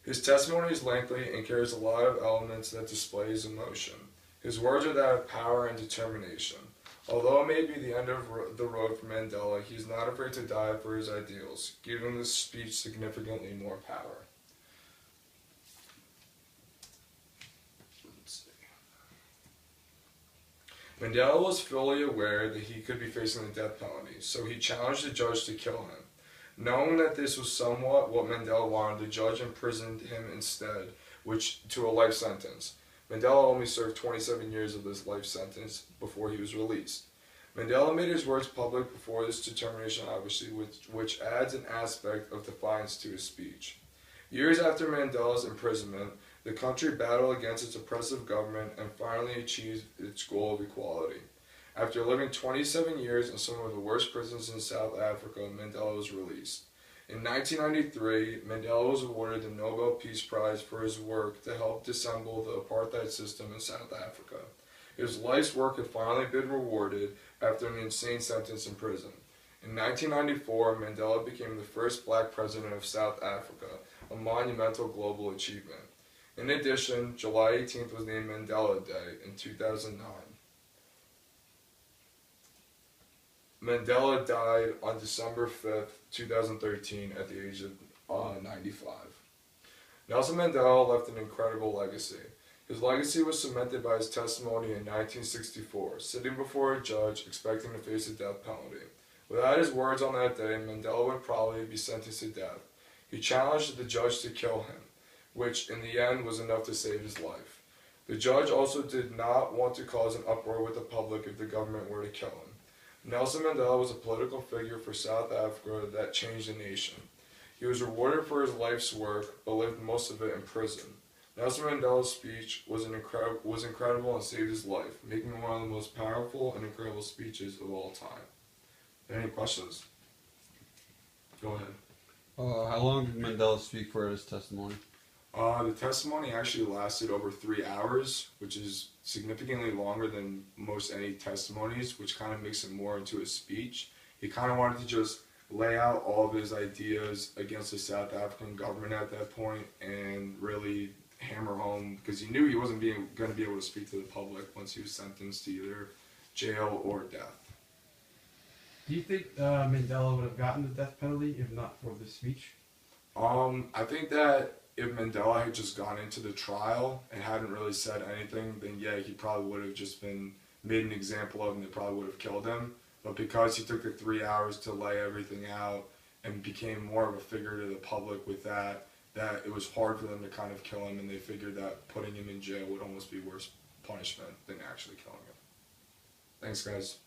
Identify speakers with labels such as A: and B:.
A: His testimony is lengthy and carries a lot of elements that display his emotion. His words are that of power and determination. Although it may be the end of the road for Mandela, he is not afraid to die for his ideals, giving this speech significantly more power. Mandela was fully aware that he could be facing the death penalty, so he challenged the judge to kill him. Knowing that this was somewhat what Mandela wanted, the judge imprisoned him instead, which to a life sentence. Mandela only served 27 years of this life sentence before he was released. Mandela made his words public before this determination, obviously, which adds an aspect of defiance to his speech. Years after Mandela's imprisonment, the country battled against its oppressive government and finally achieved its goal of equality. After living 27 years in some of the worst prisons in South Africa, Mandela was released. In 1993, Mandela was awarded the Nobel Peace Prize for his work to help disassemble the apartheid system in South Africa. His life's work had finally been rewarded after an insane sentence in prison. In 1994, Mandela became the first black president of South Africa, a monumental global achievement. In addition, July 18th was named Mandela Day in 2009. Mandela died on December 5th, 2013 at the age of 95. Nelson Mandela left an incredible legacy. His legacy was cemented by his testimony in 1964, sitting before a judge expecting to face the death penalty. Without his words on that day, Mandela would probably be sentenced to death. He challenged the judge to kill him, which in the end was enough to save his life. The judge also did not want to cause an uproar with the public if the government were to kill him. Nelson Mandela was a political figure for South Africa that changed the nation. He was rewarded for his life's work, but lived most of it in prison. Nelson Mandela's speech was incredible and saved his life, making it one of the most powerful and incredible speeches of all time. Any questions? Go ahead.
B: How long did Mandela speak for his testimony?
A: The testimony actually lasted over 3 hours, which is significantly longer than most any testimonies, which kind of makes it more into a speech. He kind of wanted to just lay out all of his ideas against the South African government at that point and really hammer home, because he knew he wasn't going to be able to speak to the public once he was sentenced to either jail or death.
C: Do you think Mandela would have gotten the death penalty if not for this speech?
A: I think that if Mandela had just gone into the trial and hadn't really said anything, then yeah, he probably would have just been made an example of and they probably would have killed him. But because he took the 3 hours to lay everything out and became more of a figure to the public with that it was hard for them to kind of kill him, and they figured that putting him in jail would almost be worse punishment than actually killing him. Thanks, guys.